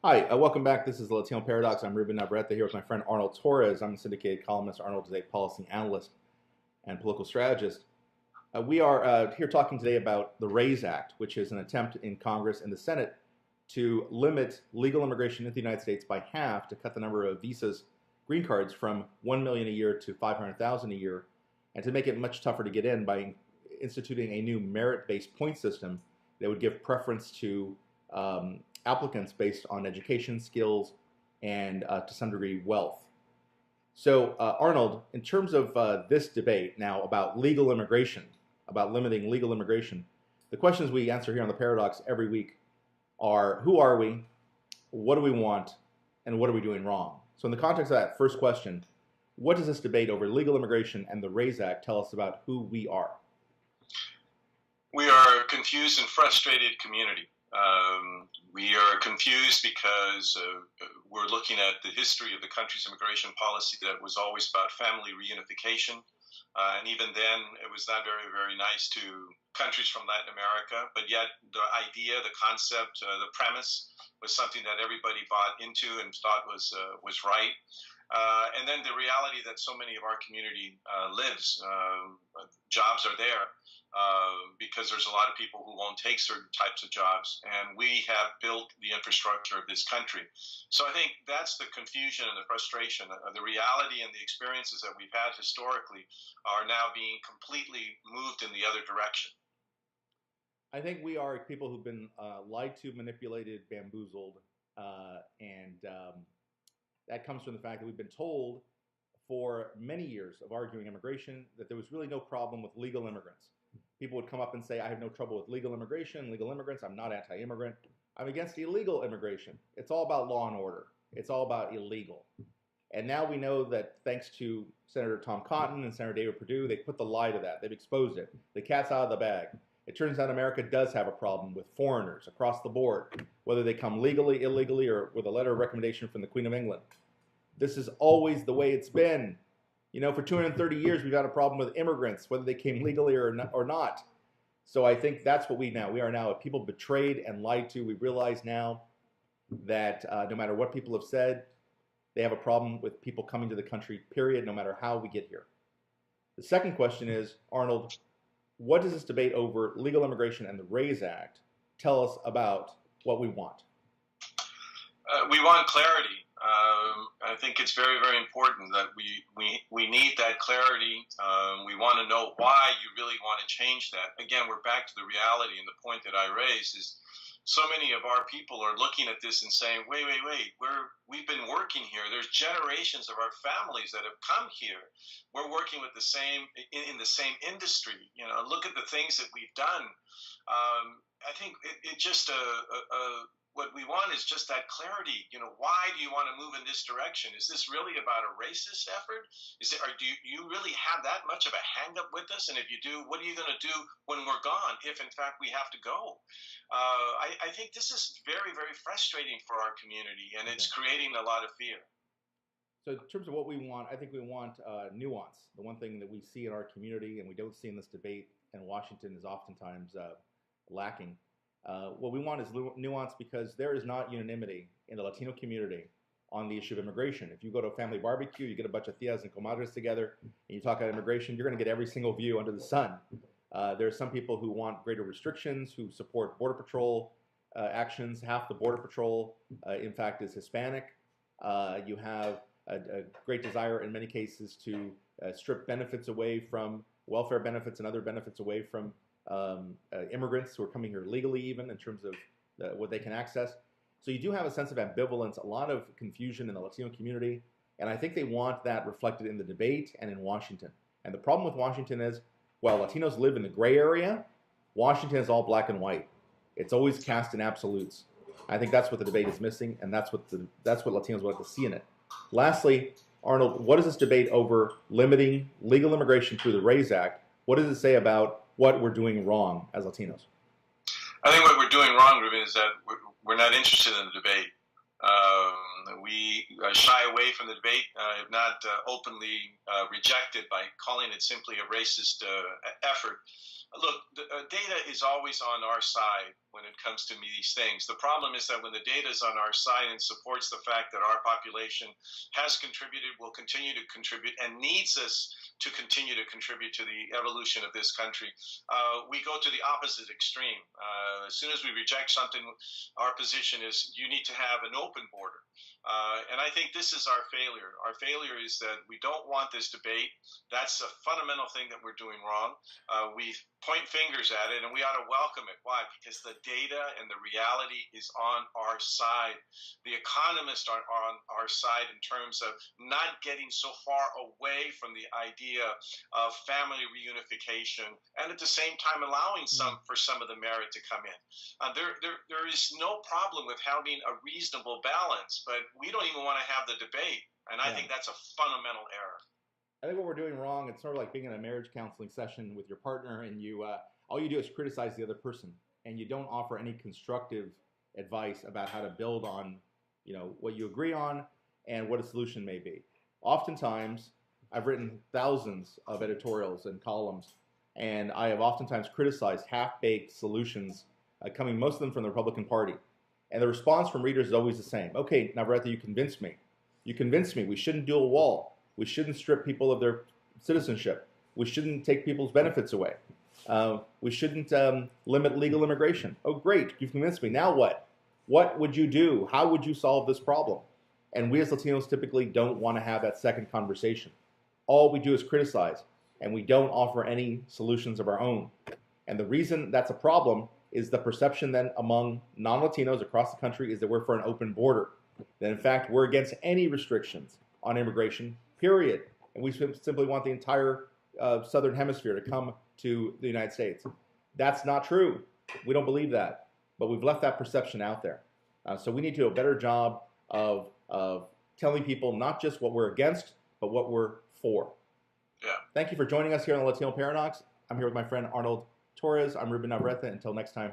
Hi, welcome back. This is the Latino Paradox. I'm Ruben Navarrete here with my friend Arnold Torres. I'm a syndicated columnist. Arnold is a policy analyst and political strategist. We are here talking today about the RAISE Act, which is an attempt in Congress and the Senate to limit legal immigration into the United States by half to cut the number of visas, green cards from 1 million a year to 500,000 a year, and to make it much tougher to get in by instituting a new merit-based point system that would give preference to applicants based on education, skills, and to some degree wealth. So, Arnold, in terms of this debate now about legal immigration, about limiting legal immigration, the questions we answer here on the Paradox every week are: who are we? What do we want? And what are we doing wrong? So, in the context of that first question, what does this debate over legal immigration and the RAISE Act tell us about who we are? We are a confused and frustrated community. We are confused because we're looking at the history of the country's immigration policy that was always about family reunification. And even then, it was not very, very nice to countries from Latin America. But yet the idea, the concept, the premise was something that everybody bought into and thought was right. And then the reality that so many of our community lives, jobs are there because there's a lot of people who won't take certain types of jobs, and we have built the infrastructure of this country. So I think that's the confusion and the frustration. The reality and the experiences that we've had historically are now being completely moved in the other direction. I think we are people who've been lied to, manipulated, bamboozled, and that comes from the fact that we've been told for many years of arguing immigration that there was really no problem with legal immigrants. People would come up and say, I have no trouble with legal immigration, legal immigrants. I'm not anti-immigrant. I'm against illegal immigration. It's all about law and order. It's all about illegal. And now we know that thanks to Senator Tom Cotton and Senator David Perdue, they put the lie to that. They've exposed it. The cat's out of the bag. It turns out America does have a problem with foreigners across the board, whether they come legally, illegally, or with a letter of recommendation from the Queen of England. This is always the way it's been. You know, for 230 years, we've had a problem with immigrants, whether they came legally or not. So I think that's what we are now a people betrayed and lied to. We realize now that no matter what people have said, they have a problem with people coming to the country, period, no matter how we get here. The second question is, Arnold, what does this debate over legal immigration and the RAISE Act tell us about what we want? We want clarity. I think it's very, very important that we need that clarity. We want to know why you really want to change that. Again, we're back to the reality, and the point that I raised is so many of our people are looking at this and saying, wait, we've been working here. There's generations of our families that have come here. We're working with the same in the same industry. You know, look at the things that we've done. I think it just what we want is just that clarity. You know, why do you want to move in this direction? Is this really about a racist effort? Or do you really have that much of a hang up with us? And if you do, what are you going to do when we're gone, if in fact we have to go? I think this is very, very frustrating for our community, and it's creating a lot of fear. So in terms of what we want, I think we want nuance. The one thing that we see in our community and we don't see in this debate in Washington is oftentimes lacking. What we want is nuance because there is not unanimity in the Latino community on the issue of immigration. If you go to a family barbecue, you get a bunch of tias and comadres together, and you talk about immigration, you're going to get every single view under the sun. There are some people who want greater restrictions, who support Border Patrol actions. Half the Border Patrol, in fact, is Hispanic. You have a great desire in many cases to strip benefits away from welfare benefits and other benefits away from immigrants who are coming here legally, even in terms of what they can access. So you do have a sense of ambivalence, a lot of confusion in the Latino community, and I think they want that reflected in the debate and in Washington. And the problem with Washington is, while Latinos live in the gray area, Washington is all black and white. It's always cast in absolutes. I think that's what the debate is missing, and that's what Latinos would like to see in it. Lastly, Arnold, what is this debate over limiting legal immigration through the RAISE Act? What does it say about what we're doing wrong as Latinos? I think what we're doing wrong, Ruben, is that we're not interested in the debate. We shy away from the debate, if not openly reject it by calling it simply a racist effort. Look, data is always on our side when it comes to these things. The problem is that when the data is on our side and supports the fact that our population has contributed, will continue to contribute, and needs us to continue to contribute to the evolution of this country, we go to the opposite extreme. As soon as we reject something, our position is you need to have an open border. And I think this is our failure. Our failure is that we don't want this debate. That's a fundamental thing that we're doing wrong. We point fingers at it, and we ought to welcome it. Why? Because the data and the reality is on our side. The economists are on our side in terms of not getting so far away from the idea of family reunification, and at the same time allowing for some of the merit to come in. There is no problem with having a reasonable balance, but we don't even want to have the debate, and I think that's a fundamental error. I think what we're doing wrong, it's sort of like being in a marriage counseling session with your partner, and you all you do is criticize the other person, and you don't offer any constructive advice about how to build on, what you agree on and what a solution may be. Oftentimes, I've written thousands of editorials and columns, and I have oftentimes criticized half-baked solutions, coming most of them from the Republican Party. And the response from readers is always the same. Okay, Navarrete, you convinced me. You convinced me we shouldn't do a wall. We shouldn't strip people of their citizenship. We shouldn't take people's benefits away. We shouldn't limit legal immigration. Oh, great, you've convinced me. Now what? What would you do? How would you solve this problem? And we as Latinos typically don't want to have that second conversation. All we do is criticize, and we don't offer any solutions of our own. And the reason that's a problem is the perception then among non-Latinos across the country is that we're for an open border. That in fact, we're against any restrictions on immigration, period. And we simply want the entire Southern Hemisphere to come to the United States. That's not true. We don't believe that. But we've left that perception out there. So we need to do a better job of telling people not just what we're against, but what we're for. Yeah. Thank you for joining us here on the Latino Paradox. I'm here with my friend Arnold Torres. I'm Ruben Navarrete. Until next time.